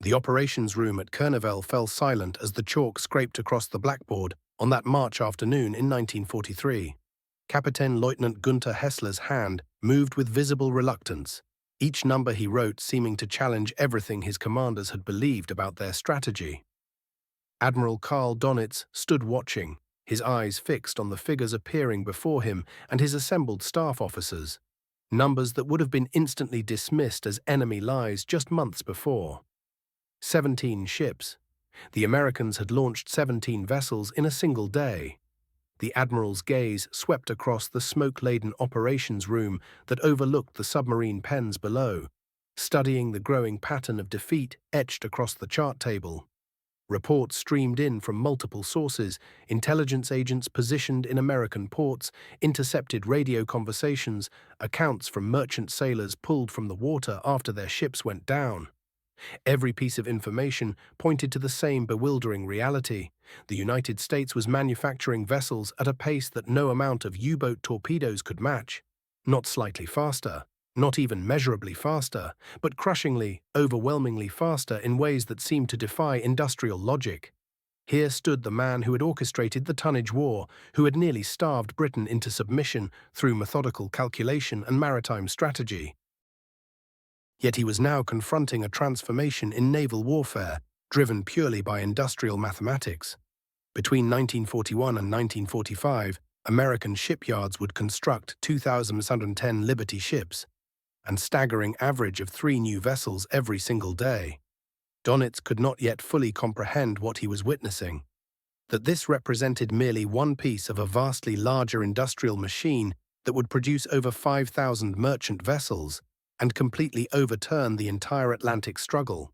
The operations room at Naval fell silent as the chalk scraped across the blackboard on that March afternoon in 1943. Captain Lieutenant Gunther Hessler's hand moved with visible reluctance, each number he wrote seeming to challenge everything his commanders had believed about their strategy. Admiral Karl Donitz stood watching, his eyes fixed on the figures appearing before him and his assembled staff officers, numbers that would have been instantly dismissed as enemy lies just months before. 17 ships. The Americans had launched 17 vessels in a single day. The admiral's gaze swept across the smoke-laden operations room that overlooked the submarine pens below, studying the growing pattern of defeat etched across the chart table. Reports streamed in from multiple sources, intelligence agents positioned in American ports, intercepted radio conversations, accounts from merchant sailors pulled from the water after their ships went down. Every piece of information pointed to the same bewildering reality. The United States was manufacturing vessels at a pace that no amount of U-boat torpedoes could match. Not slightly faster, not even measurably faster, but crushingly, overwhelmingly faster in ways that seemed to defy industrial logic. Here stood the man who had orchestrated the tonnage war, who had nearly starved Britain into submission through methodical calculation and maritime strategy. Yet he was now confronting a transformation in naval warfare, driven purely by industrial mathematics. Between 1941 and 1945, American shipyards would construct 2,110 Liberty ships, and staggering average of 3 new vessels every single day. Donitz could not yet fully comprehend what he was witnessing, that this represented merely one piece of a vastly larger industrial machine that would produce over 5,000 merchant vessels and completely overturn the entire Atlantic struggle.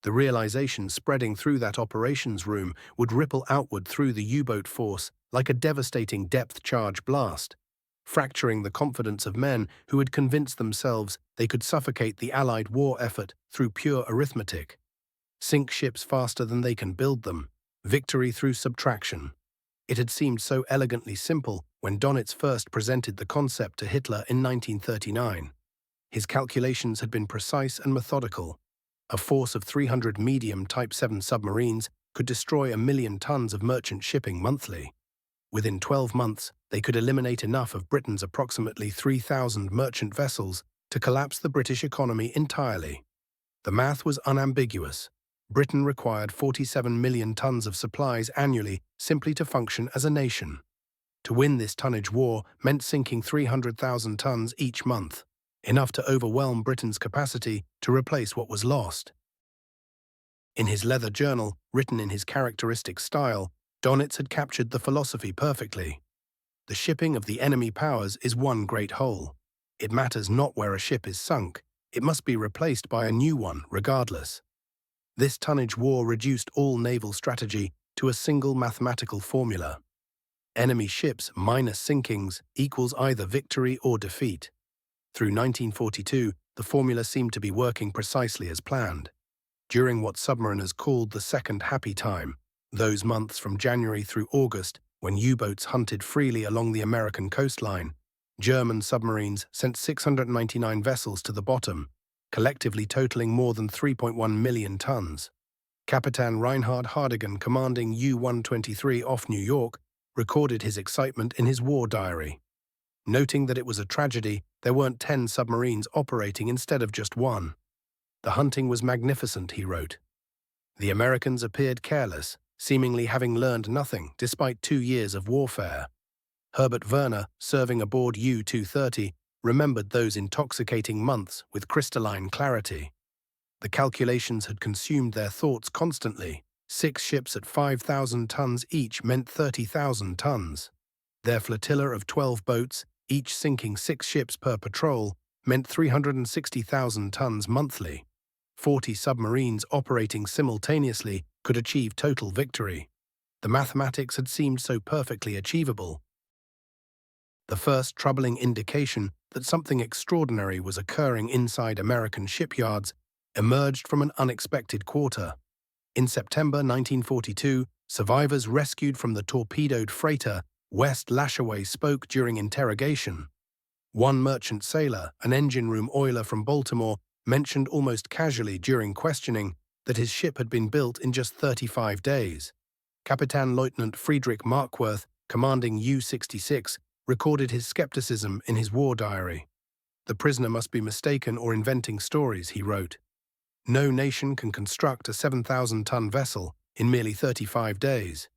The realization spreading through that operations room would ripple outward through the U-boat force like a devastating depth-charge blast, fracturing the confidence of men who had convinced themselves they could suffocate the Allied war effort through pure arithmetic. Sink ships faster than they can build them. Victory through subtraction. It had seemed so elegantly simple when Donitz first presented the concept to Hitler in 1939. His calculations had been precise and methodical. A force of 300 medium Type 7 submarines could destroy 1 million tons of merchant shipping monthly. Within 12 months, they could eliminate enough of Britain's approximately 3,000 merchant vessels to collapse the British economy entirely. The math was unambiguous. Britain required 47 million tons of supplies annually simply to function as a nation. To win this tonnage war meant sinking 300,000 tons each month, enough to overwhelm Britain's capacity to replace what was lost. In his leather journal, written in his characteristic style, Donitz had captured the philosophy perfectly. The shipping of the enemy powers is one great whole. It matters not where a ship is sunk, it must be replaced by a new one regardless. This tonnage war reduced all naval strategy to a single mathematical formula. Enemy ships minus sinkings equals either victory or defeat. Through 1942, the formula seemed to be working precisely as planned. During what submariners called the second happy time, those months from January through August when U-boats hunted freely along the American coastline, German submarines sent 699 vessels to the bottom, collectively totaling more than 3.1 million tons. Captain Reinhard Hardigan, commanding U-123 off New York, recorded his excitement in his war diary. Noting that it was a tragedy, there weren't 10 submarines operating instead of just one. The hunting was magnificent, he wrote. The Americans appeared careless, seemingly having learned nothing despite 2 years of warfare. Herbert Werner, serving aboard U-230, remembered those intoxicating months with crystalline clarity. The calculations had consumed their thoughts constantly. 6 ships at 5,000 tons each meant 30,000 tons. Their flotilla of 12 boats, each sinking 6 ships per patrol, meant 360,000 tons monthly. 40 submarines operating simultaneously could achieve total victory. The mathematics had seemed so perfectly achievable. The first troubling indication that something extraordinary was occurring inside American shipyards emerged from an unexpected quarter. In September 1942, survivors rescued from the torpedoed freighter West Lashaway spoke during interrogation. One merchant sailor, an engine room oiler from Baltimore, mentioned almost casually during questioning that his ship had been built in just 35 days. Captain Lieutenant Friedrich Markworth, commanding U-66, recorded his skepticism in his war diary. "The prisoner must be mistaken or inventing stories," he wrote. "No nation can construct a 7,000-ton vessel in merely 35 days.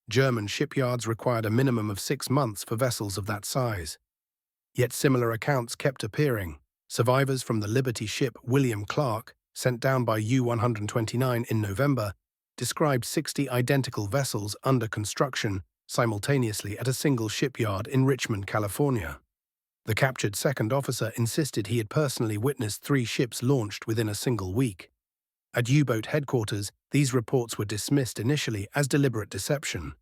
German shipyards required a minimum of 6 months for vessels of that size." Yet similar accounts kept appearing. Survivors from the Liberty ship William Clark, sent down by U-129 in November, described 60 identical vessels under construction simultaneously at a single shipyard in Richmond, California. The captured second officer insisted he had personally witnessed 3 ships launched within a single week. At U-boat headquarters, these reports were dismissed initially as deliberate deception.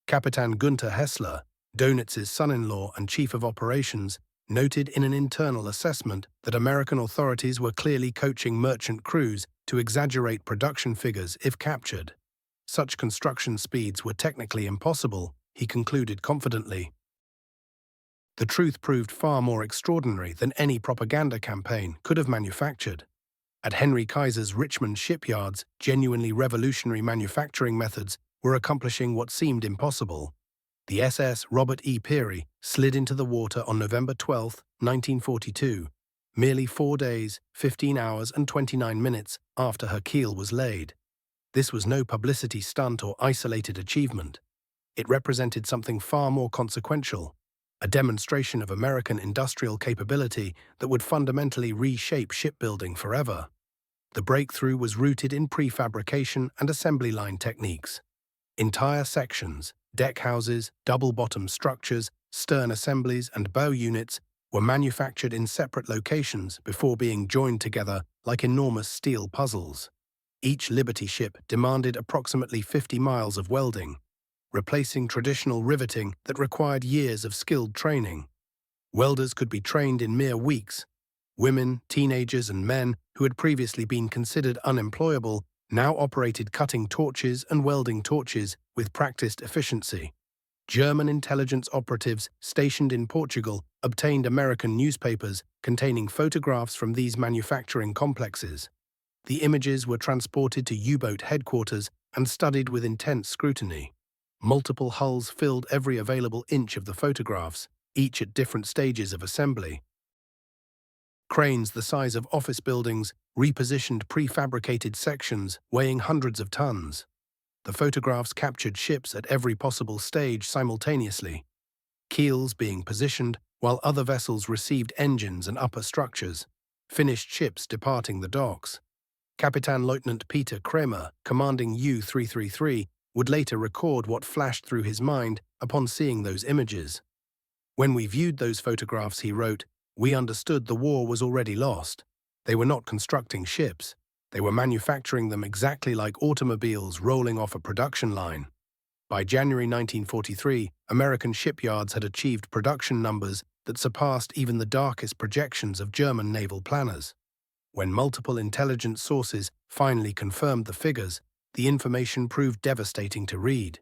Captain Gunther Hessler, Donitz's son-in-law and chief of operations, noted in an internal assessment that American authorities were clearly coaching merchant crews to exaggerate production figures if captured. Such construction speeds were technically impossible, he concluded confidently. The truth proved far more extraordinary than any propaganda campaign could have manufactured. At Henry Kaiser's Richmond shipyards, genuinely revolutionary manufacturing methods were accomplishing what seemed impossible. The SS Robert E. Peary slid into the water on November 12, 1942, merely 4 days, 15 hours and 29 minutes after her keel was laid. This was no publicity stunt or isolated achievement. It represented something far more consequential, a demonstration of American industrial capability that would fundamentally reshape shipbuilding forever. The breakthrough was rooted in prefabrication and assembly line techniques. Entire sections, deck houses, double-bottom structures, stern assemblies, and bow units were manufactured in separate locations before being joined together like enormous steel puzzles. Each Liberty ship demanded approximately 50 miles of welding, replacing traditional riveting that required years of skilled training. Welders could be trained in mere weeks. Women, teenagers, and men who had previously been considered unemployable now operated cutting torches and welding torches with practiced efficiency. German intelligence operatives stationed in Portugal obtained American newspapers containing photographs from these manufacturing complexes. The images were transported to U-boat headquarters and studied with intense scrutiny. Multiple hulls filled every available inch of the photographs, each at different stages of assembly. Cranes the size of office buildings repositioned prefabricated sections weighing hundreds of tons. The photographs captured ships at every possible stage simultaneously, keels being positioned while other vessels received engines and upper structures, finished ships departing the docks. Captain Lieutenant Peter Kramer, commanding U-333, would later record what flashed through his mind upon seeing those images. "When we viewed those photographs," he wrote, "we understood the war was already lost. They were not constructing ships. They were manufacturing them exactly like automobiles rolling off a production line." By January 1943, American shipyards had achieved production numbers that surpassed even the darkest projections of German naval planners. When multiple intelligence sources finally confirmed the figures, the information proved devastating to read.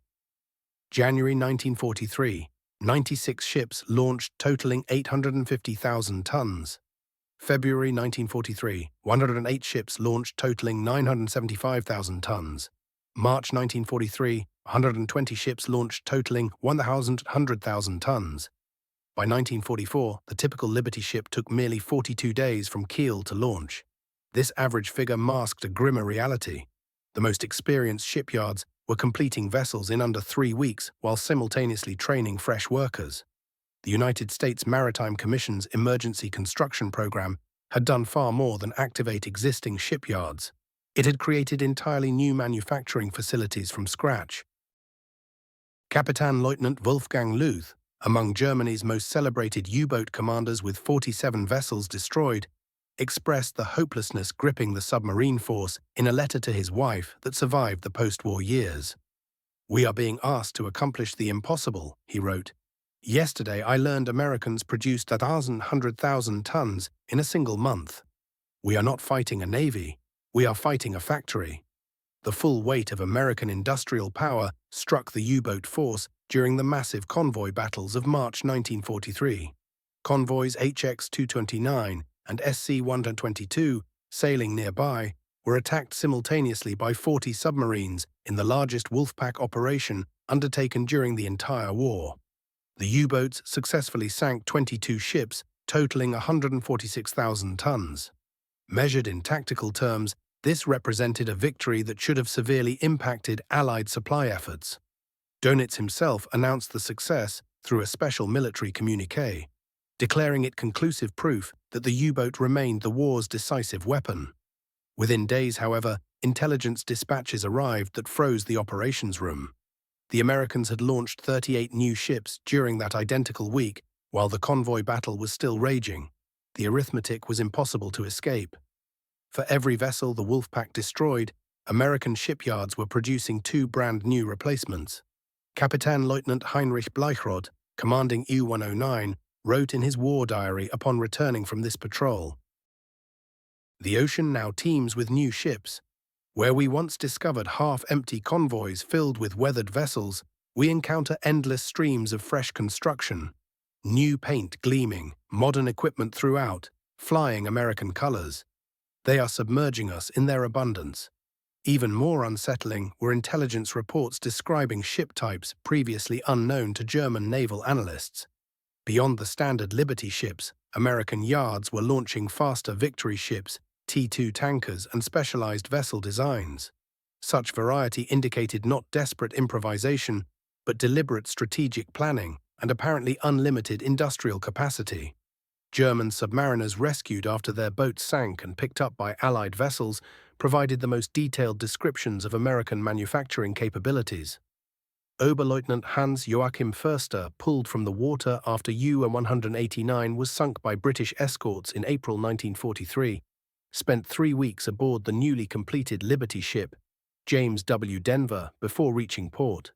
January 1943, 96 ships launched totaling 850,000 tons. February 1943, 108 ships launched totaling 975,000 tons. March 1943, 120 ships launched totaling 100,000 tons. By 1944, the typical Liberty ship took merely 42 days from keel to launch. This average figure masked a grimmer reality. The most experienced shipyards were completing vessels in under 3 weeks while simultaneously training fresh workers. The United States Maritime Commission's emergency construction program had done far more than activate existing shipyards. It had created entirely new manufacturing facilities from scratch. Captain Lieutenant Wolfgang Luth, among Germany's most celebrated U-boat commanders with 47 vessels destroyed, expressed the hopelessness gripping the submarine force in a letter to his wife that survived the post-war years. "We are being asked to accomplish the impossible," he wrote. "Yesterday I learned Americans produced 100,000 tons in a single month. We are not fighting a navy, we are fighting a factory." The full weight of American industrial power struck the U-boat force during the massive convoy battles of March 1943. Convoys HX-229 and SC-122, sailing nearby, were attacked simultaneously by 40 submarines in the largest Wolfpack operation undertaken during the entire war. The U-boats successfully sank 22 ships, totaling 146,000 tons. Measured in tactical terms, this represented a victory that should have severely impacted Allied supply efforts. Dönitz himself announced the success through a special military communiqué, declaring it conclusive proof that the U-boat remained the war's decisive weapon. Within days, however, intelligence dispatches arrived that froze the operations room. The Americans had launched 38 new ships during that identical week, while the convoy battle was still raging. The arithmetic was impossible to escape. For every vessel the Wolfpack destroyed, American shipyards were producing 2 brand new replacements. Kapitän-Leutnant Heinrich Bleichrod, commanding U-109, wrote in his war diary upon returning from this patrol, "The ocean now teems with new ships. Where we once discovered half-empty convoys filled with weathered vessels, we encounter endless streams of fresh construction. New paint gleaming, modern equipment throughout, flying American colors. They are submerging us in their abundance." Even more unsettling were intelligence reports describing ship types previously unknown to German naval analysts. Beyond the standard Liberty ships, American yards were launching faster Victory ships, T2 tankers, and specialized vessel designs. Such variety indicated not desperate improvisation, but deliberate strategic planning and apparently unlimited industrial capacity. German submariners rescued after their boats sank and picked up by Allied vessels provided the most detailed descriptions of American manufacturing capabilities. Oberleutnant Hans Joachim Förster pulled from the water after U-189 was sunk by British escorts in April 1943, spent 3 weeks aboard the newly completed Liberty ship, James W. Denver, before reaching port.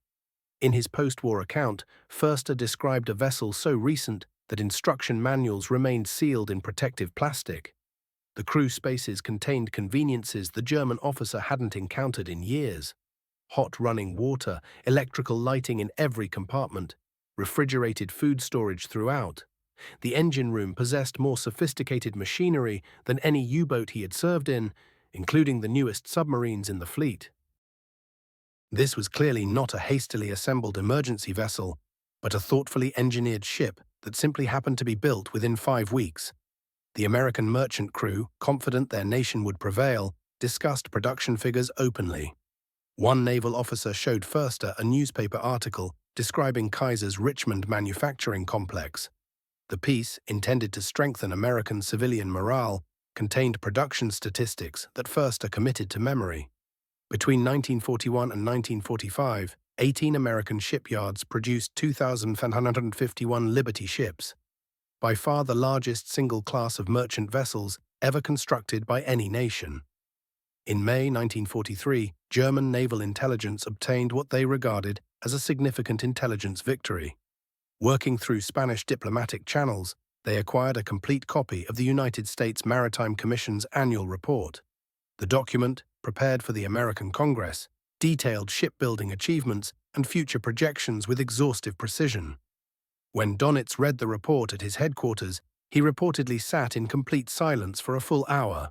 In his post-war account, Förster described a vessel so recent that instruction manuals remained sealed in protective plastic. The crew spaces contained conveniences the German officer hadn't encountered in years. Hot running water, electrical lighting in every compartment, refrigerated food storage throughout. The engine room possessed more sophisticated machinery than any U-boat he had served in, including the newest submarines in the fleet. This was clearly not a hastily assembled emergency vessel, but a thoughtfully engineered ship that simply happened to be built within 5 weeks. The American merchant crew, confident their nation would prevail, discussed production figures openly. One naval officer showed Förster a newspaper article describing Kaiser's Richmond manufacturing complex. The piece, intended to strengthen American civilian morale, contained production statistics that Förster committed to memory. Between 1941 and 1945, 18 American shipyards produced 2,551 Liberty ships, by far the largest single class of merchant vessels ever constructed by any nation. In May 1943, German naval intelligence obtained what they regarded as a significant intelligence victory. Working through Spanish diplomatic channels, they acquired a complete copy of the United States Maritime Commission's annual report. The document, prepared for the American Congress, detailed shipbuilding achievements and future projections with exhaustive precision. When Dönitz read the report at his headquarters, he reportedly sat in complete silence for a full hour.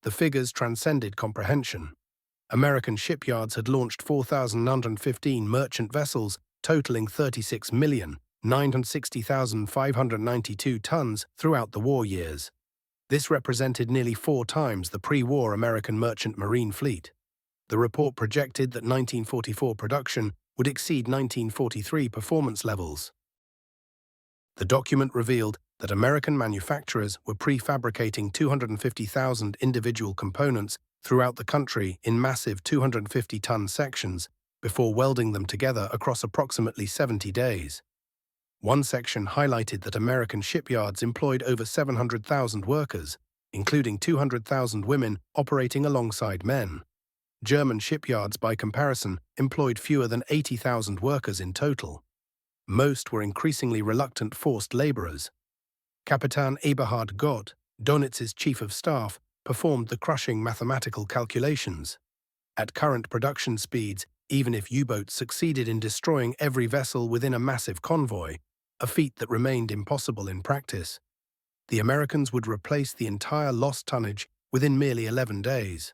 The figures transcended comprehension. American shipyards had launched 4,915 merchant vessels, totaling 36,960,592 tons throughout the war years. This represented nearly 4 times the pre-war American merchant marine fleet. The report projected that 1944 production would exceed 1943 performance levels. The document revealed that American manufacturers were prefabricating 250,000 individual components throughout the country in massive 250-ton sections before welding them together across approximately 70 days. One section highlighted that American shipyards employed over 700,000 workers, including 200,000 women operating alongside men. German shipyards, by comparison, employed fewer than 80,000 workers in total. Most were increasingly reluctant forced laborers. Kapitän Eberhard Gott, Dönitz's chief of staff, performed the crushing mathematical calculations. At current production speeds, even if U-boats succeeded in destroying every vessel within a massive convoy, a feat that remained impossible in practice, the Americans would replace the entire lost tonnage within merely 11 days.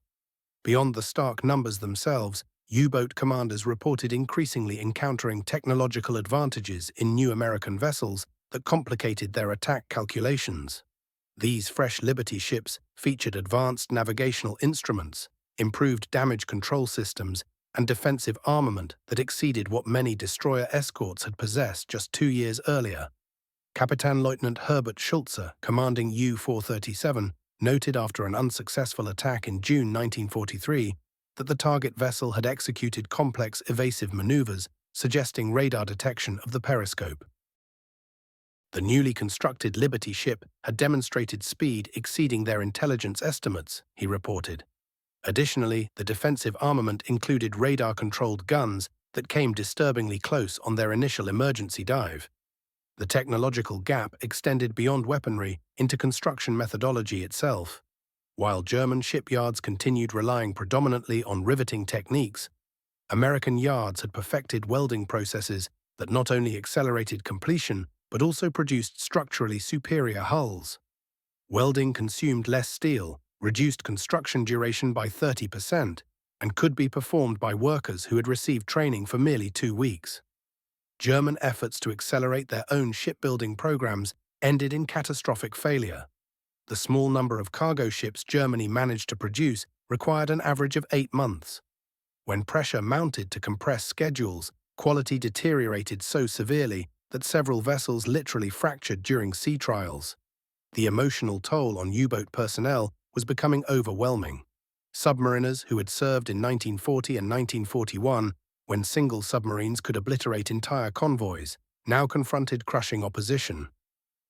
Beyond the stark numbers themselves, U-boat commanders reported increasingly encountering technological advantages in new American vessels that complicated their attack calculations. These fresh Liberty ships featured advanced navigational instruments, improved damage control systems, and defensive armament that exceeded what many destroyer escorts had possessed just 2 years earlier. Captain Lieutenant Herbert Schulze, commanding U-437, noted after an unsuccessful attack in June 1943 that the target vessel had executed complex evasive maneuvers, suggesting radar detection of the periscope. The newly constructed Liberty ship had demonstrated speed exceeding their intelligence estimates, he reported. Additionally, the defensive armament included radar-controlled guns that came disturbingly close on their initial emergency dive. The technological gap extended beyond weaponry into construction methodology itself. While German shipyards continued relying predominantly on riveting techniques, American yards had perfected welding processes that not only accelerated completion but also produced structurally superior hulls. Welding consumed less steel, reduced construction duration by 30%, and could be performed by workers who had received training for merely 2 weeks. German efforts to accelerate their own shipbuilding programs ended in catastrophic failure. The small number of cargo ships Germany managed to produce required an average of 8 months. When pressure mounted to compress schedules, quality deteriorated so severely that several vessels literally fractured during sea trials. The emotional toll on U-boat personnel was becoming overwhelming. Submariners who had served in 1940 and 1941, when single submarines could obliterate entire convoys, now confronted crushing opposition.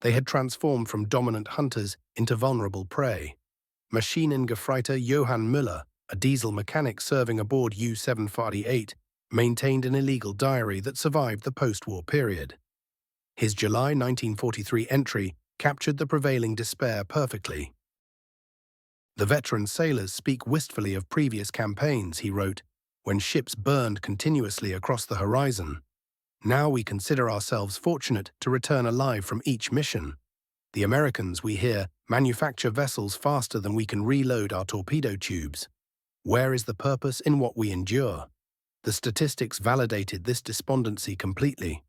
They had transformed from dominant hunters into vulnerable prey. Maschinengefreiter Johann Müller, a diesel mechanic serving aboard U-748, maintained an illegal diary that survived the post-war period. His July 1943 entry captured the prevailing despair perfectly. The veteran sailors speak wistfully of previous campaigns, he wrote, when ships burned continuously across the horizon. Now we consider ourselves fortunate to return alive from each mission. The Americans, we hear, manufacture vessels faster than we can reload our torpedo tubes. Where is the purpose in what we endure? The statistics validated this despondency completely.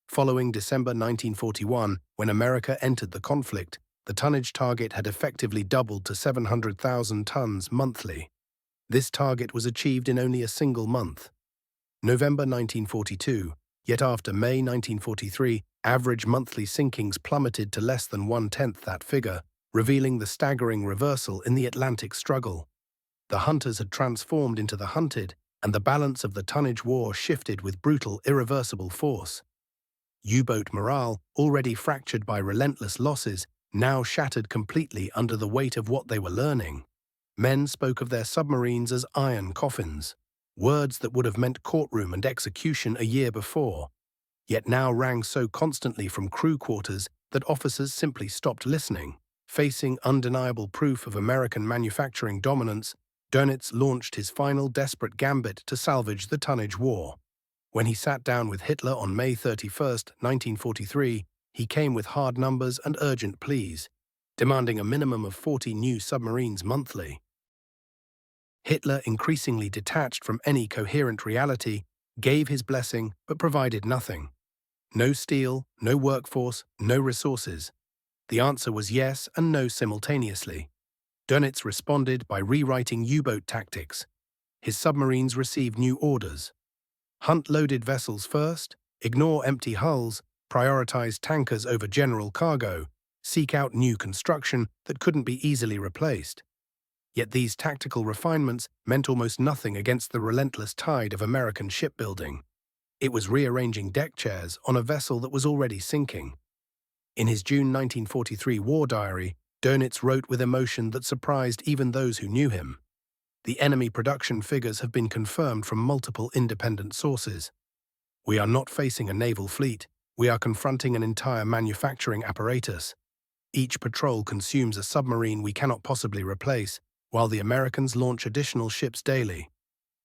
Following December 1941, when America entered the conflict, the tonnage target had effectively doubled to 700,000 tons monthly. This target was achieved in only a single month, November 1942, yet after May 1943, average monthly sinkings plummeted to less than 1/10 that figure, revealing the staggering reversal in the Atlantic struggle. The hunters had transformed into the hunted, and the balance of the tonnage war shifted with brutal, irreversible force. U-boat morale, already fractured by relentless losses, now shattered completely under the weight of what they were learning. Men spoke of their submarines as iron coffins, words that would have meant courtroom and execution a year before, yet now rang so constantly from crew quarters that officers simply stopped listening. Facing undeniable proof of American manufacturing dominance, Dönitz launched his final desperate gambit to salvage the tonnage war. When he sat down with Hitler on May 31, 1943, he came with hard numbers and urgent pleas, demanding a minimum of 40 new submarines monthly. Hitler, increasingly detached from any coherent reality, gave his blessing but provided nothing. No steel, no workforce, no resources. The answer was yes and no simultaneously. Dönitz responded by rewriting U-boat tactics. His submarines received new orders. Hunt loaded vessels first, ignore empty hulls, prioritize tankers over general cargo, seek out new construction that couldn't be easily replaced. Yet these tactical refinements meant almost nothing against the relentless tide of American shipbuilding. It was rearranging deck chairs on a vessel that was already sinking. In his June 1943 war diary, Dönitz wrote with emotion that surprised even those who knew him. The enemy production figures have been confirmed from multiple independent sources. We are not facing a naval fleet, we are confronting an entire manufacturing apparatus. Each patrol consumes a submarine we cannot possibly replace, while the Americans launch additional ships daily.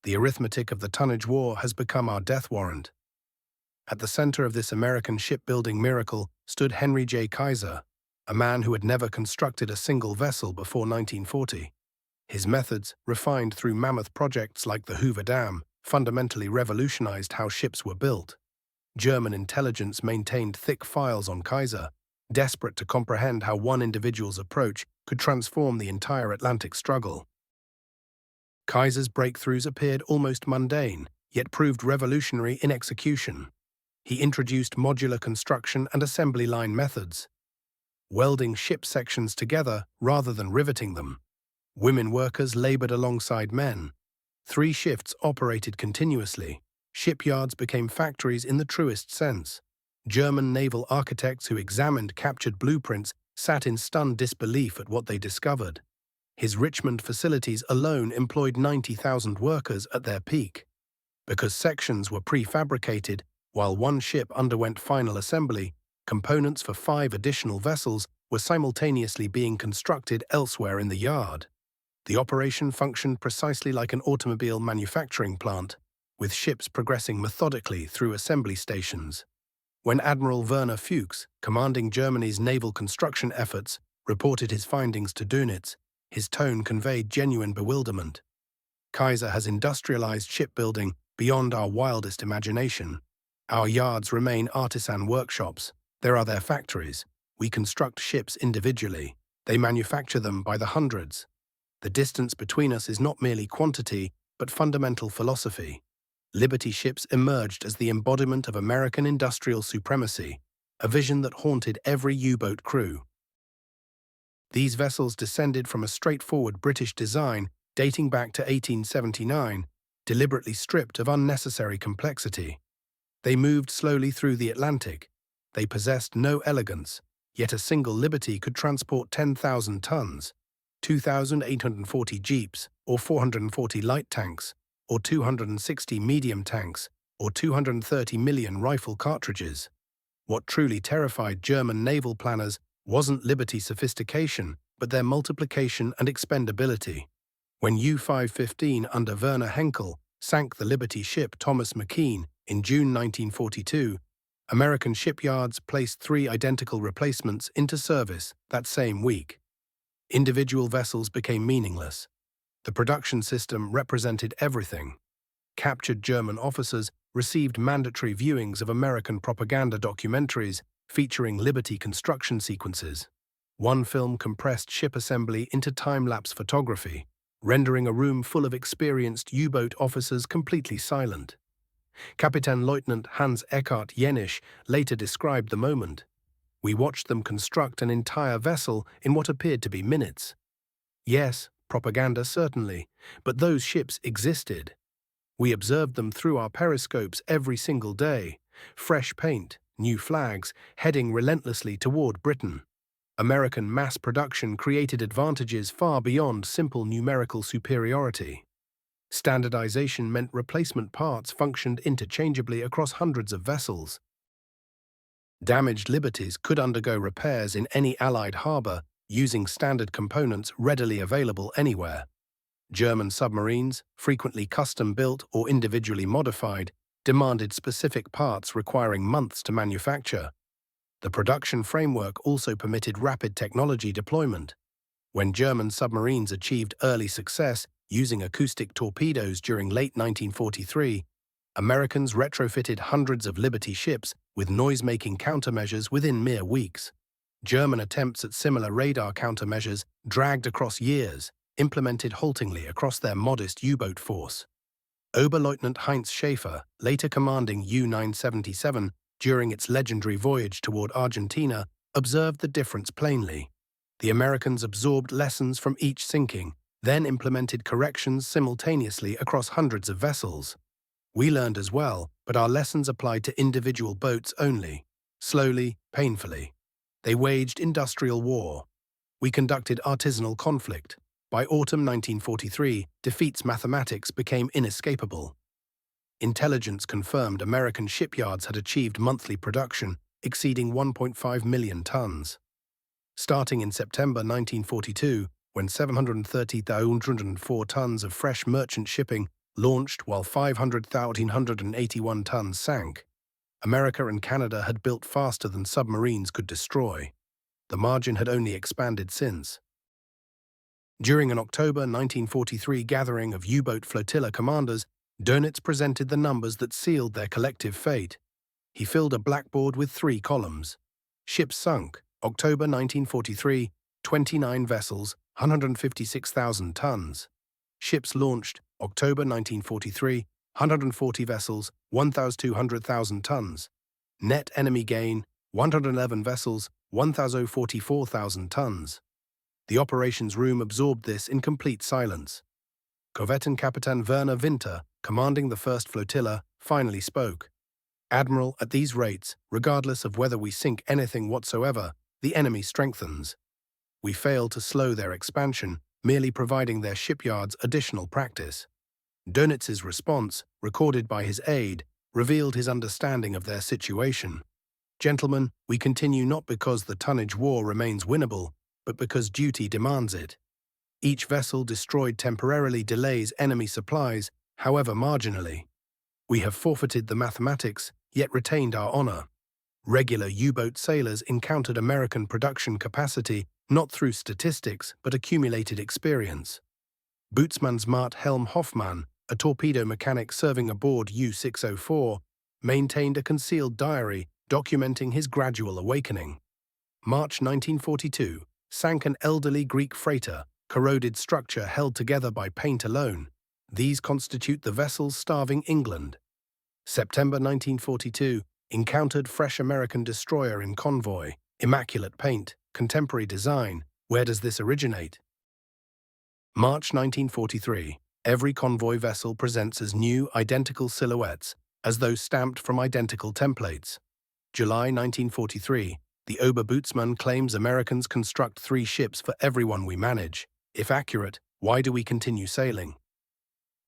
The arithmetic of the tonnage war has become our death warrant. At the center of this American shipbuilding miracle stood Henry J. Kaiser, a man who had never constructed a single vessel before 1940. His methods, refined through mammoth projects like the Hoover Dam, fundamentally revolutionized how ships were built. German intelligence maintained thick files on Kaiser, desperate to comprehend how one individual's approach could transform the entire Atlantic struggle. Kaiser's breakthroughs appeared almost mundane, yet proved revolutionary in execution. He introduced modular construction and assembly line methods, welding ship sections together rather than riveting them. Women workers labored alongside men. 3 shifts operated continuously. Shipyards became factories in the truest sense. German naval architects who examined captured blueprints sat in stunned disbelief at what they discovered. His Richmond facilities alone employed 90,000 workers at their peak. Because sections were prefabricated, while one ship underwent final assembly, components for 5 additional vessels were simultaneously being constructed elsewhere in the yard. The operation functioned precisely like an automobile manufacturing plant, with ships progressing methodically through assembly stations. When Admiral Werner Fuchs, commanding Germany's naval construction efforts, reported his findings to Dönitz, his tone conveyed genuine bewilderment. Kaiser has industrialized shipbuilding beyond our wildest imagination. Our yards remain artisan workshops. There are their factories. We construct ships individually. They manufacture them by the hundreds. The distance between us is not merely quantity, but fundamental philosophy. Liberty ships emerged as the embodiment of American industrial supremacy, a vision that haunted every U-boat crew. These vessels descended from a straightforward British design dating back to 1879, deliberately stripped of unnecessary complexity. They moved slowly through the Atlantic. They possessed no elegance, yet a single Liberty could transport 10,000 tons, 2,840 jeeps, or 440 light tanks, or 260 medium tanks, or 230 million rifle cartridges. What truly terrified German naval planners wasn't Liberty's sophistication, but their multiplication and expendability. When U-515 under Werner Henkel sank the Liberty ship Thomas McKean in June 1942, American shipyards placed 3 identical replacements into service that same week. Individual vessels became meaningless. The production system represented everything. Captured German officers received mandatory viewings of American propaganda documentaries featuring Liberty construction sequences. One film compressed ship assembly into time-lapse photography, rendering a room full of experienced U-boat officers completely silent. Captain Lieutenant Hans Eckhart Jenisch later described the moment. We watched them construct an entire vessel in what appeared to be minutes. Yes, propaganda certainly, but those ships existed. We observed them through our periscopes every single day. Fresh paint, new flags, heading relentlessly toward Britain. American mass production created advantages far beyond simple numerical superiority. Standardization meant replacement parts functioned interchangeably across hundreds of vessels. Damaged Liberties could undergo repairs in any Allied harbor using standard components readily available anywhere. German submarines, frequently custom-built or individually modified, demanded specific parts requiring months to manufacture. The production framework also permitted rapid technology deployment. When German submarines achieved early success using acoustic torpedoes during late 1943, Americans retrofitted hundreds of Liberty ships with noise-making countermeasures within mere weeks. German attempts at similar radar countermeasures dragged across years, implemented haltingly across their modest U-boat force. Oberleutnant Heinz Schaefer, later commanding U-977 during its legendary voyage toward Argentina, observed the difference plainly. The Americans absorbed lessons from each sinking, then implemented corrections simultaneously across hundreds of vessels. We learned as well, but our lessons applied to individual boats only. Slowly, painfully. They waged industrial war. We conducted artisanal conflict. By autumn 1943, defeat's mathematics became inescapable. Intelligence confirmed American shipyards had achieved monthly production exceeding 1.5 million tons. Starting in September 1942, when 730,104 tons of fresh merchant shipping launched while 500,181 tons sank, America and Canada had built faster than submarines could destroy. The margin had only expanded since. During an October 1943 gathering of U-boat flotilla commanders, Dönitz presented the numbers that sealed their collective fate. He filled a blackboard with 3 columns. Ships sunk, October 1943, 29 vessels, 156,000 tons. Ships launched, October 1943, 140 vessels, 1,200,000 tons. Net enemy gain, 111 vessels, 1,044,000 tons. The operations room absorbed this in complete silence. Korvettenkapitän Werner Winter, commanding the first flotilla, finally spoke. "Admiral, at these rates, regardless of whether we sink anything whatsoever, the enemy strengthens. We fail to slow their expansion, merely providing their shipyards additional practice." Dönitz's response, recorded by his aide, revealed his understanding of their situation. "Gentlemen, we continue not because the tonnage war remains winnable, but because duty demands it. Each vessel destroyed temporarily delays enemy supplies, however marginally. We have forfeited the mathematics, yet retained our honor. Regular U-boat sailors encountered American production capacity not through statistics but accumulated experience." Bootsmannsmat Helm Hoffmann, a torpedo mechanic serving aboard U-604, maintained a concealed diary documenting his gradual awakening. March 1942, sank an elderly Greek freighter, corroded structure held together by paint alone. These constitute the vessels starving England. September 1942, encountered fresh American destroyer in convoy, immaculate paint, contemporary design. Where does this originate? March 1943, every convoy vessel presents as new, identical silhouettes, as though stamped from identical templates. July 1943, the Oberbootsman claims Americans construct 3 ships for everyone we manage. If accurate, why do we continue sailing?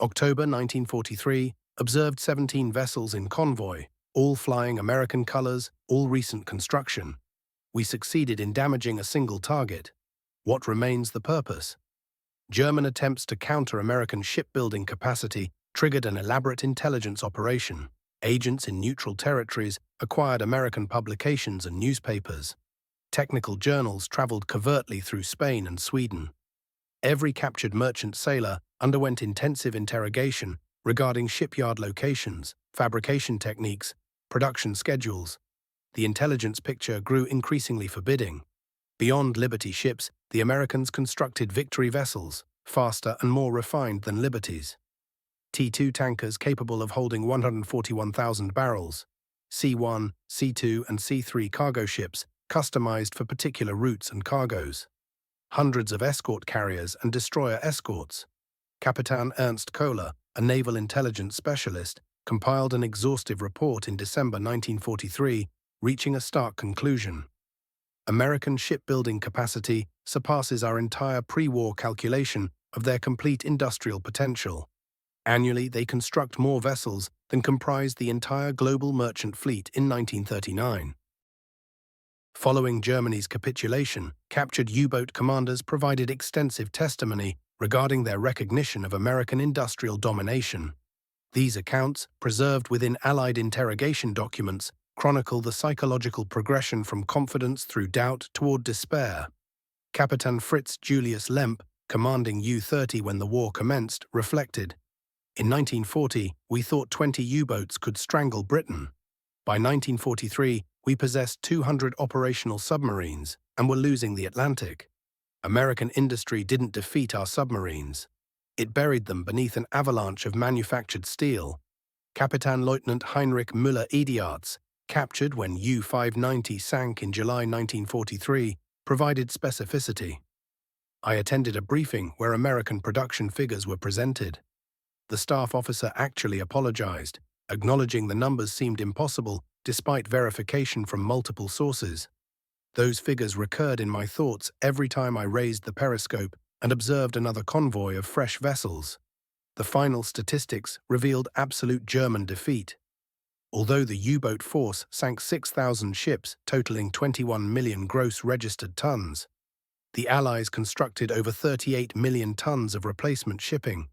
October 1943, observed 17 vessels in convoy, all flying American colors, all recent construction. We succeeded in damaging a single target. What remains the purpose? German attempts to counter American shipbuilding capacity triggered an elaborate intelligence operation. Agents in neutral territories acquired American publications and newspapers. Technical journals traveled covertly through Spain and Sweden. Every captured merchant sailor underwent intensive interrogation regarding shipyard locations, fabrication techniques, production schedules. The intelligence picture grew increasingly forbidding. Beyond Liberty ships, the Americans constructed Victory vessels, faster and more refined than Liberties. T-2 tankers capable of holding 141,000 barrels. C-1, C-2 and C-3 cargo ships customized for particular routes and cargoes. Hundreds of escort carriers and destroyer escorts. Kapitan Ernst Kohler, a naval intelligence specialist, compiled an exhaustive report in December 1943, reaching a stark conclusion. American shipbuilding capacity surpasses our entire pre-war calculation of their complete industrial potential. Annually, they construct more vessels than comprised the entire global merchant fleet in 1939. Following Germany's capitulation, captured U-boat commanders provided extensive testimony regarding their recognition of American industrial domination. These accounts, preserved within Allied interrogation documents, chronicle the psychological progression from confidence through doubt toward despair. Captain Fritz Julius Lemp, commanding U-30 when the war commenced, reflected, "In 1940, we thought 20 U-boats could strangle Britain. By 1943, we possessed 200 operational submarines and were losing the Atlantic. American industry didn't defeat our submarines. It buried them beneath an avalanche of manufactured steel." Kapitänleutnant Heinrich Müller-Ediarz, captured when U-590 sank in July 1943, provided specificity. "I attended a briefing where American production figures were presented. The staff officer actually apologized, acknowledging the numbers seemed impossible despite verification from multiple sources. Those figures recurred in my thoughts every time I raised the periscope and observed another convoy of fresh vessels. The final statistics revealed absolute German defeat. Although the U-boat force sank 6,000 ships totaling 21 million gross registered tons, the Allies constructed over 38 million tons of replacement shipping.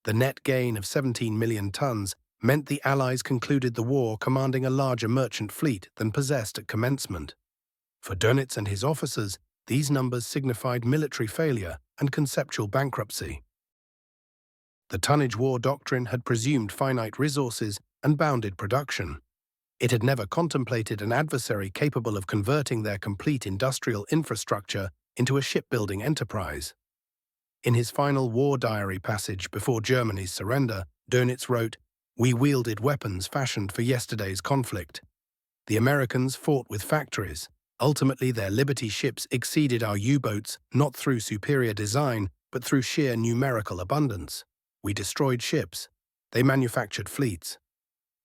The net gain of 17 million tons meant the Allies concluded the war commanding a larger merchant fleet than possessed at commencement. For Dönitz and his officers, These numbers signified military failure and conceptual bankruptcy. The tonnage war doctrine had presumed finite resources and bounded production. It had never contemplated an adversary capable of converting their complete industrial infrastructure into a shipbuilding enterprise. In his final war diary passage before Germany's surrender, Dönitz wrote, "We wielded weapons fashioned for yesterday's conflict. The Americans fought with factories. Ultimately, their Liberty ships exceeded our U-boats not through superior design, but through sheer numerical abundance. We destroyed ships. They manufactured fleets."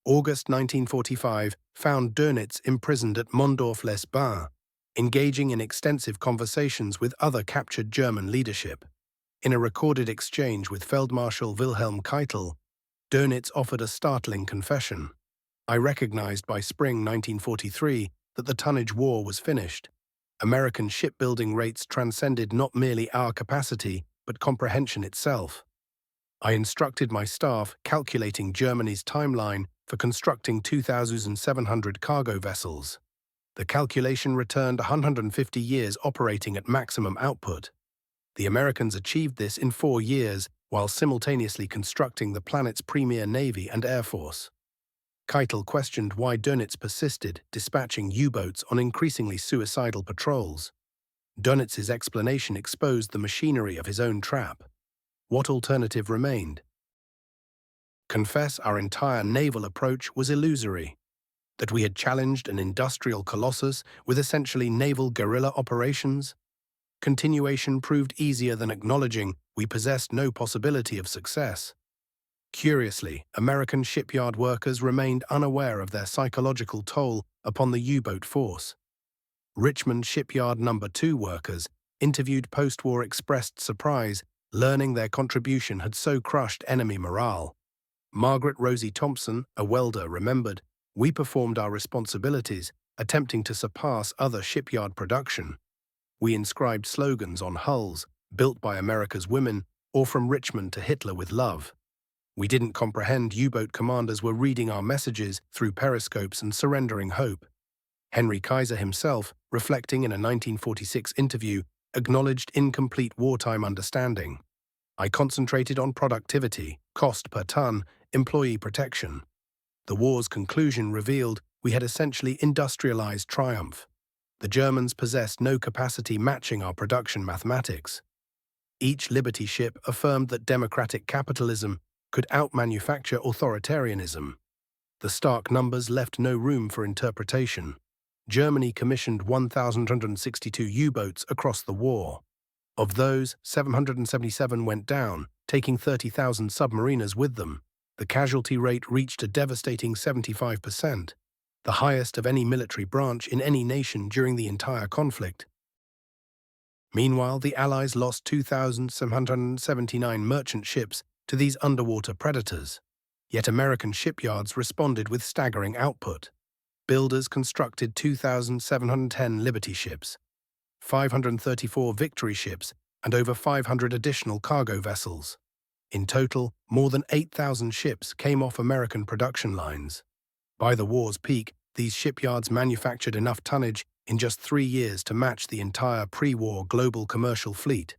August 1945 found Dönitz imprisoned at Mondorf-les-Bains, engaging in extensive conversations with other captured German leadership. In a recorded exchange with Feldmarschall Wilhelm Keitel, Dönitz offered a startling confession. "I recognized by spring 1943 that the tonnage war was finished. American shipbuilding rates transcended not merely our capacity, but comprehension itself. I instructed my staff calculating Germany's timeline for constructing 2,700 cargo vessels. The calculation returned 150 years operating at maximum output. The Americans achieved this in 4 years while simultaneously constructing the planet's premier navy and air force." Keitel questioned why Dönitz persisted, dispatching U-boats on increasingly suicidal patrols. Dönitz's explanation exposed the machinery of his own trap. What alternative remained? Confess our entire naval approach was illusory, that we had challenged an industrial colossus with essentially naval guerrilla operations. Continuation proved easier than acknowledging we possessed no possibility of success. Curiously, American shipyard workers remained unaware of their psychological toll upon the U-boat force. Richmond Shipyard No. 2 workers, interviewed post-war, expressed surprise, learning their contribution had so crushed enemy morale. Margaret Rosie Thompson, a welder, remembered, "We performed our responsibilities, attempting to surpass other shipyard production. We inscribed slogans on hulls, built by America's women, or from Richmond to Hitler with love. We didn't comprehend U-boat commanders were reading our messages through periscopes and surrendering hope." Henry Kaiser himself, reflecting in a 1946 interview, acknowledged incomplete wartime understanding. "I concentrated on productivity, cost per ton, employee protection. The war's conclusion revealed we had essentially industrialized triumph. The Germans possessed no capacity matching our production mathematics." Each Liberty ship affirmed that democratic capitalism could outmanufacture authoritarianism. The stark numbers left no room for interpretation. Germany commissioned 1,162 U-boats across the war. Of those, 777 went down, taking 30,000 submariners with them. The casualty rate reached a devastating 75%. The highest of any military branch in any nation during the entire conflict. Meanwhile, the Allies lost 2,779 merchant ships to these underwater predators. Yet American shipyards responded with staggering output. Builders constructed 2,710 Liberty ships, 534 Victory ships, and over 500 additional cargo vessels. In total, more than 8,000 ships came off American production lines. By the war's peak, these shipyards manufactured enough tonnage in just 3 years to match the entire pre-war global commercial fleet.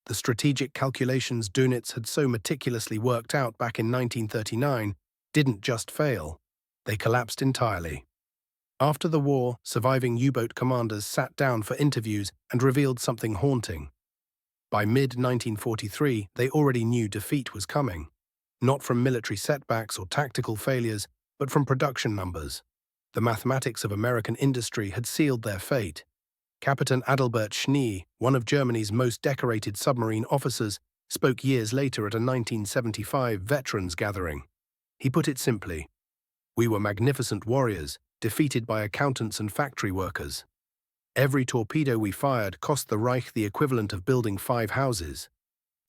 The strategic calculations Dönitz had so meticulously worked out back in 1939 didn't just fail, they collapsed entirely. After the war, surviving U-boat commanders sat down for interviews and revealed something haunting. By mid-1943, they already knew defeat was coming, not from military setbacks or tactical failures, but from production numbers. The mathematics of American industry had sealed their fate. Captain Adalbert Schnee, one of Germany's most decorated submarine officers, spoke years later at a 1975 veterans gathering. He put it simply, "We were magnificent warriors, defeated by accountants and factory workers. Every torpedo we fired cost the Reich the equivalent of building 5 houses.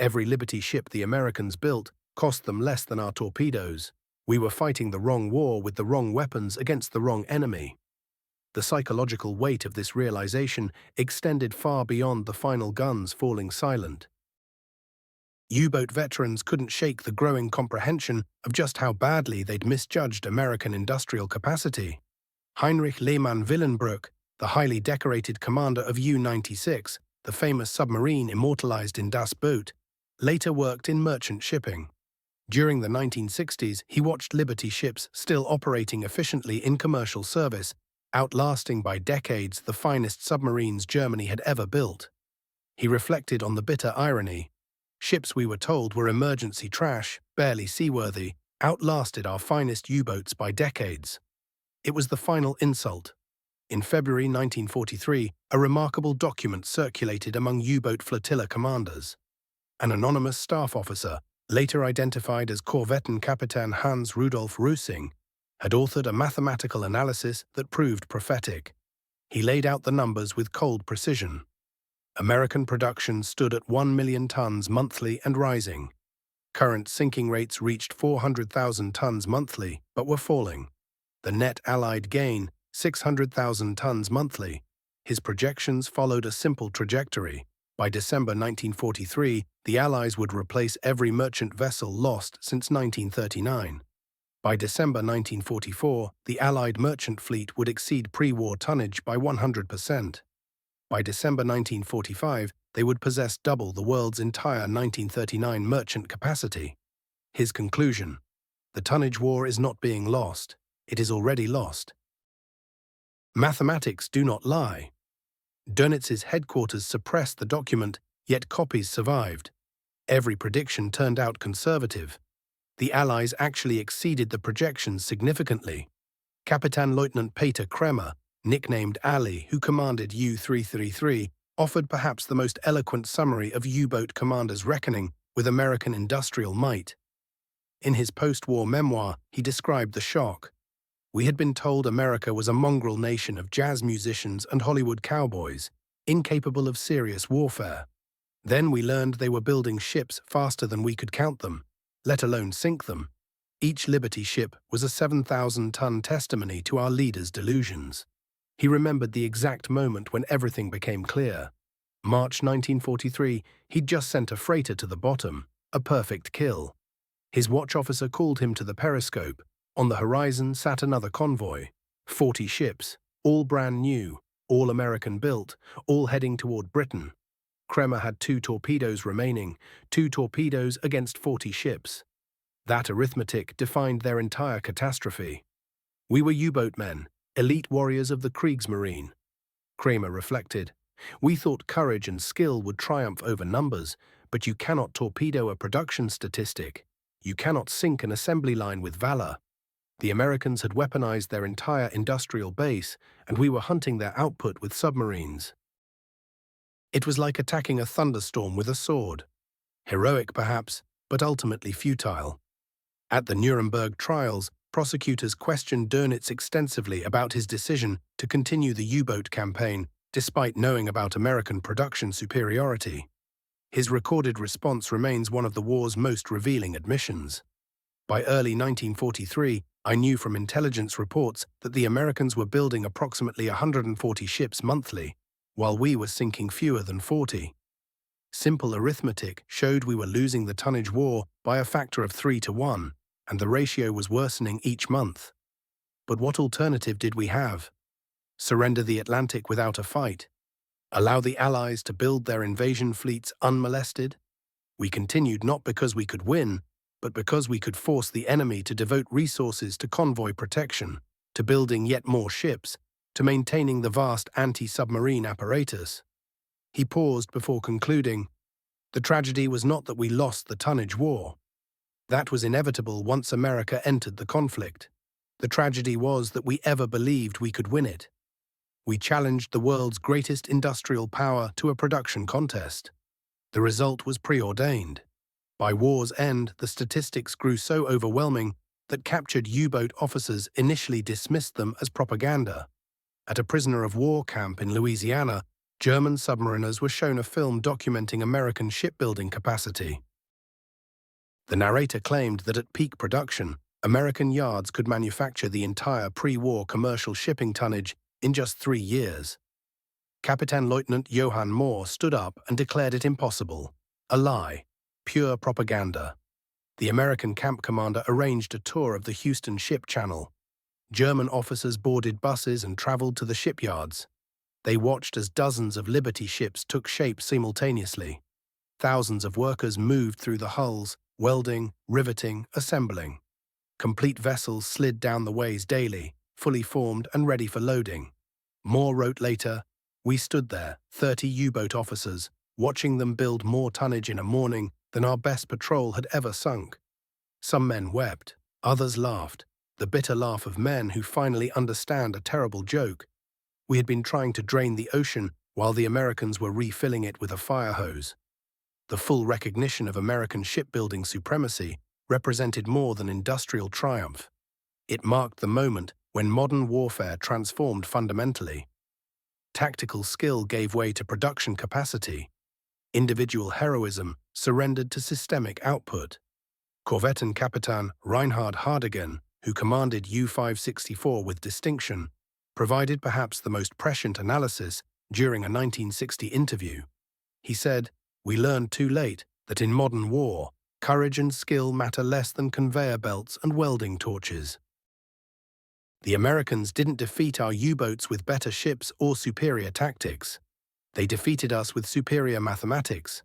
Every Liberty ship the Americans built cost them less than our torpedoes. We were fighting the wrong war with the wrong weapons against the wrong enemy." The psychological weight of this realization extended far beyond the final guns falling silent. U-boat veterans couldn't shake the growing comprehension of just how badly they'd misjudged American industrial capacity. Heinrich Lehmann Willenbruch, the highly decorated commander of U-96, the famous submarine immortalized in Das Boot, later worked in merchant shipping. During the 1960s, he watched Liberty ships still operating efficiently in commercial service, outlasting by decades the finest submarines Germany had ever built. He reflected on the bitter irony. Ships we were told were emergency trash, barely seaworthy, outlasted our finest U-boats by decades. It was the final insult. In February 1943, a remarkable document circulated among U-boat flotilla commanders. An anonymous staff officer, later identified as Korvettenkapitän Hans Rudolf Rusing, had authored a mathematical analysis that proved prophetic. He laid out the numbers with cold precision. American production stood at 1 million tons monthly and rising. Current sinking rates reached 400,000 tons monthly, but were falling. The net Allied gain, 600,000 tons monthly. His projections followed a simple trajectory. By December 1943, the Allies would replace every merchant vessel lost since 1939. By December 1944, the Allied merchant fleet would exceed pre-war tonnage by 100%. By December 1945, they would possess double the world's entire 1939 merchant capacity. His conclusion: the tonnage war is not being lost, it is already lost. Mathematics do not lie. Dönitz's headquarters suppressed the document, yet copies survived. Every prediction turned out conservative. The Allies actually exceeded the projections significantly. Kapitän-Leutnant Peter Kremer, nicknamed Ali, who commanded U-333, offered perhaps the most eloquent summary of U-boat commanders' reckoning with American industrial might. In his post-war memoir, he described the shock. We had been told America was a mongrel nation of jazz musicians and Hollywood cowboys, incapable of serious warfare. Then we learned they were building ships faster than we could count them, let alone sink them. Each Liberty ship was a 7,000-ton testimony to our leaders' delusions. He remembered the exact moment when everything became clear. March 1943, he'd just sent a freighter to the bottom, a perfect kill. His watch officer called him to the periscope. On the horizon sat another convoy, 40 ships, all brand new, all American-built, all heading toward Britain. Kremer had 2 torpedoes remaining, 2 torpedoes against 40 ships. That arithmetic defined their entire catastrophe. We were U-boat men, elite warriors of the Kriegsmarine. Kremer reflected. We thought courage and skill would triumph over numbers, but you cannot torpedo a production statistic. You cannot sink an assembly line with valor. The Americans had weaponized their entire industrial base, and we were hunting their output with submarines. It was like attacking a thunderstorm with a sword. Heroic, perhaps, but ultimately futile. At the Nuremberg trials, prosecutors questioned Dönitz extensively about his decision to continue the U-boat campaign, despite knowing about American production superiority. His recorded response remains one of the war's most revealing admissions. By early 1943, I knew from intelligence reports that the Americans were building approximately 140 ships monthly, while we were sinking fewer than 40. Simple arithmetic showed we were losing the tonnage war by a factor of 3 to 1, and the ratio was worsening each month. But what alternative did we have? Surrender the Atlantic without a fight? Allow the Allies to build their invasion fleets unmolested? We continued not because we could win, but because we could force the enemy to devote resources to convoy protection, to building yet more ships, to maintaining the vast anti-submarine apparatus. He paused before concluding, the tragedy was not that we lost the tonnage war. That was inevitable once America entered the conflict. The tragedy was that we ever believed we could win it. We challenged the world's greatest industrial power to a production contest. The result was preordained. By war's end, the statistics grew so overwhelming that captured U-boat officers initially dismissed them as propaganda. At a prisoner of war camp in Louisiana, German submariners were shown a film documenting American shipbuilding capacity. The narrator claimed that at peak production, American yards could manufacture the entire pre-war commercial shipping tonnage in just 3 years. Kapitän-Leutnant Johann Mohr stood up and declared it impossible. A lie. Pure propaganda. The American camp commander arranged a tour of the Houston ship channel. German officers boarded buses and traveled to the shipyards. They watched as dozens of Liberty ships took shape simultaneously. Thousands of workers moved through the hulls, welding, riveting, assembling. Complete vessels slid down the ways daily, fully formed and ready for loading. Moore wrote later, "We stood there, 30 U-boat officers, watching them build more tonnage in a morning than our best patrol had ever sunk." Some men wept, others laughed, the bitter laugh of men who finally understand a terrible joke. We had been trying to drain the ocean while the Americans were refilling it with a fire hose. The full recognition of American shipbuilding supremacy represented more than industrial triumph. It marked the moment when modern warfare transformed fundamentally. Tactical skill gave way to production capacity. Individual heroism surrendered to systemic output. Korvettenkapitan Reinhard Hardigan, who commanded U-564 with distinction, provided perhaps the most prescient analysis during a 1960 interview. He said, "We learned too late that in modern war, courage and skill matter less than conveyor belts and welding torches." The Americans didn't defeat our U-boats with better ships or superior tactics. They defeated us with superior mathematics.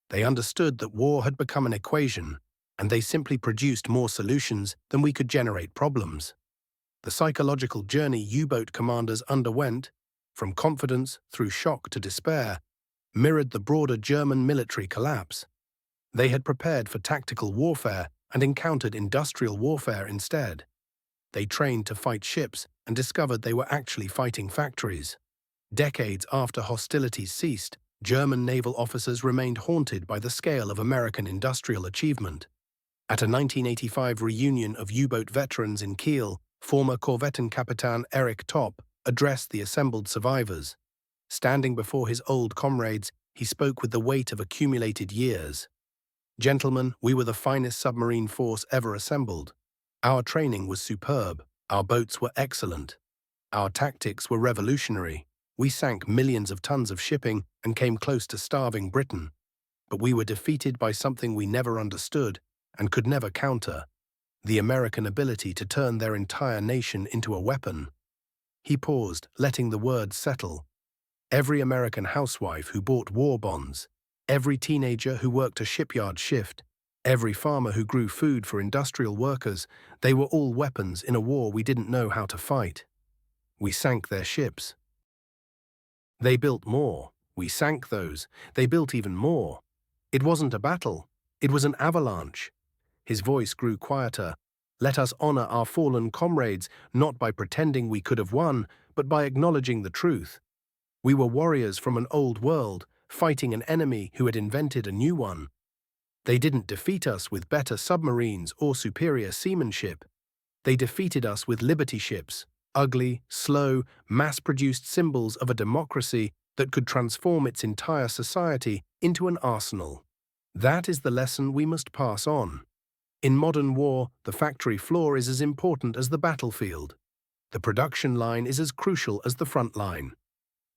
They understood that war had become an equation, and they simply produced more solutions than we could generate problems. The psychological journey U-boat commanders underwent, from confidence through shock to despair, mirrored the broader German military collapse. They had prepared for tactical warfare and encountered industrial warfare instead. They trained to fight ships and discovered they were actually fighting factories. Decades after hostilities ceased, German naval officers remained haunted by the scale of American industrial achievement. At a 1985 reunion of U-boat veterans in Kiel, former Korvettenkapitan Erich Topp addressed the assembled survivors. Standing before his old comrades, he spoke with the weight of accumulated years. "Gentlemen, we were the finest submarine force ever assembled. Our training was superb. Our boats were excellent. Our tactics were revolutionary. We sank millions of tons of shipping and came close to starving Britain. But we were defeated by something we never understood and could never counter: the American ability to turn their entire nation into a weapon." He paused, letting the words settle. Every American housewife who bought war bonds, every teenager who worked a shipyard shift, every farmer who grew food for industrial workers, they were all weapons in a war we didn't know how to fight. We sank their ships. They built more. We sank those. They built even more. It wasn't a battle. It was an avalanche. His voice grew quieter. "Let us honor our fallen comrades, not by pretending we could have won, but by acknowledging the truth. We were warriors from an old world, fighting an enemy who had invented a new one. They didn't defeat us with better submarines or superior seamanship. They defeated us with Liberty ships, ugly, slow, mass-produced symbols of a democracy that could transform its entire society into an arsenal. That is the lesson we must pass on. In modern war, the factory floor is as important as the battlefield. The production line is as crucial as the front line.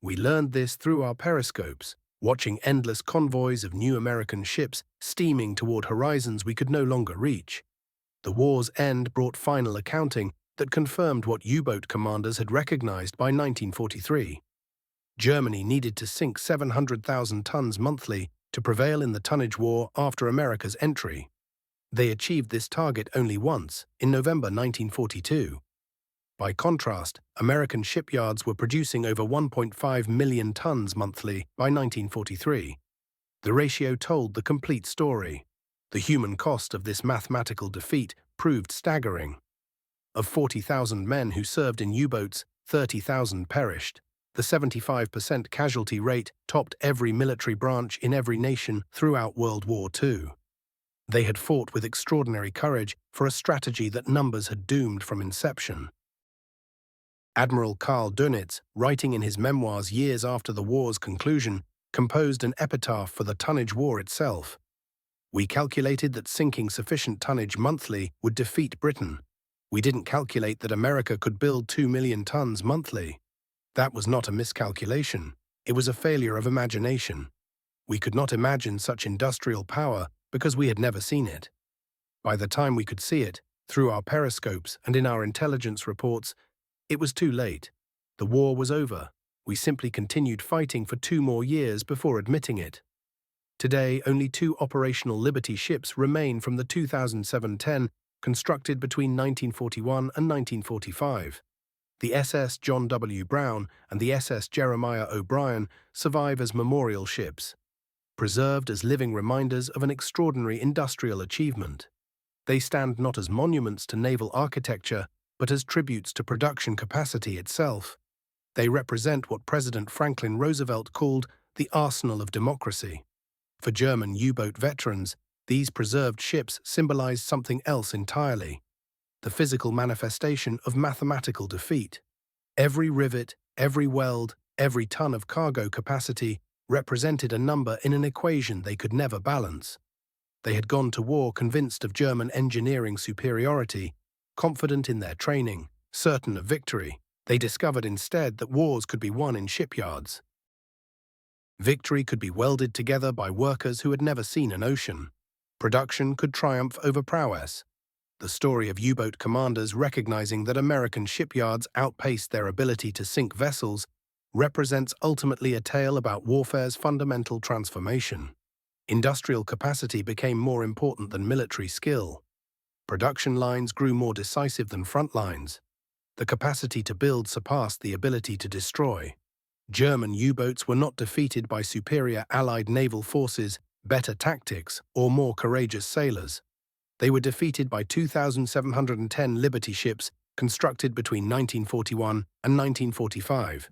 We learned this through our periscopes, watching endless convoys of new American ships steaming toward horizons we could no longer reach. The war's end brought final accounting that confirmed what U-boat commanders had recognized by 1943. Germany needed to sink 700,000 tons monthly to prevail in the tonnage war after America's entry. They achieved this target only once, in November 1942. By contrast, American shipyards were producing over 1.5 million tons monthly by 1943. The ratio told the complete story. The human cost of this mathematical defeat proved staggering. Of 40,000 men who served in U-boats, 30,000 perished. The 75% casualty rate topped every military branch in every nation throughout World War II. They had fought with extraordinary courage for a strategy that numbers had doomed from inception. Admiral Karl Dönitz, writing in his memoirs years after the war's conclusion, composed an epitaph for the tonnage war itself. "We calculated that sinking sufficient tonnage monthly would defeat Britain. We didn't calculate that America could build 2 million tons monthly. That was not a miscalculation. It was a failure of imagination. We could not imagine such industrial power because we had never seen it. By the time we could see it, through our periscopes and in our intelligence reports, it was too late. The war was over. We simply continued fighting for 2 more years before admitting it. Today, only 2 operational Liberty ships remain from the 2007-10 constructed between 1941 and 1945. The SS John W. Brown and the SS Jeremiah O'Brien survive as memorial ships, preserved as living reminders of an extraordinary industrial achievement. They stand not as monuments to naval architecture, but as tributes to production capacity itself. They represent what President Franklin Roosevelt called the arsenal of democracy. For German U-boat veterans, these preserved ships symbolize something else entirely: the physical manifestation of mathematical defeat. Every rivet, every weld, every ton of cargo capacity represented a number in an equation they could never balance. They had gone to war convinced of German engineering superiority, confident in their training, certain of victory. They discovered instead that wars could be won in shipyards. Victory could be welded together by workers who had never seen an ocean. Production could triumph over prowess. The story of U-boat commanders recognizing that American shipyards outpaced their ability to sink vessels represents ultimately a tale about warfare's fundamental transformation. Industrial capacity became more important than military skill. Production lines grew more decisive than front lines. The capacity to build surpassed the ability to destroy. German U-boats were not defeated by superior Allied naval forces, better tactics, or more courageous sailors. They were defeated by 2,710 Liberty ships constructed between 1941 and 1945.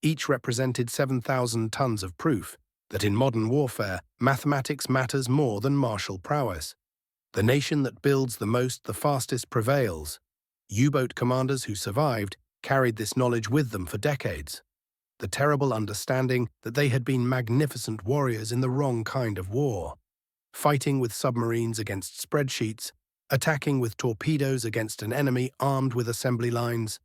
Each represented 7,000 tons of proof that in modern warfare, mathematics matters more than martial prowess. The nation that builds the most, the fastest, prevails. U-boat commanders who survived carried this knowledge with them for decades. The terrible understanding that they had been magnificent warriors in the wrong kind of war. Fighting with submarines against spreadsheets, attacking with torpedoes against an enemy armed with assembly lines.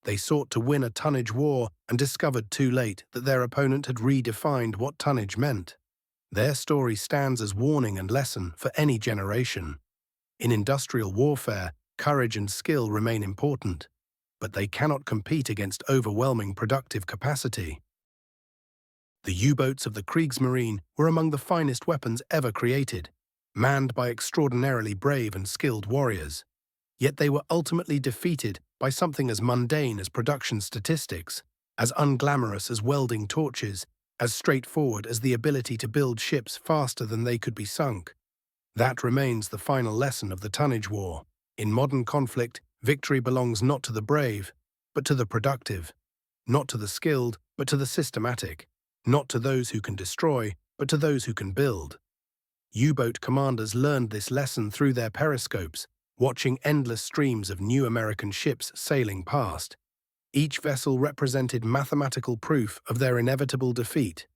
They sought to win a tonnage war and discovered too late that their opponent had redefined what tonnage meant. Their story stands as warning and lesson for any generation. In industrial warfare, courage and skill remain important, but they cannot compete against overwhelming productive capacity. The U-boats of the Kriegsmarine were among the finest weapons ever created, manned by extraordinarily brave and skilled warriors. Yet they were ultimately defeated by something as mundane as production statistics, as unglamorous as welding torches, as straightforward as the ability to build ships faster than they could be sunk. That remains the final lesson of the tonnage war. In modern conflict, victory belongs not to the brave, but to the productive, not to the skilled, but to the systematic, not to those who can destroy, but to those who can build. U-boat commanders learned this lesson through their periscopes, watching endless streams of new American ships sailing past. Each vessel represented mathematical proof of their inevitable defeat.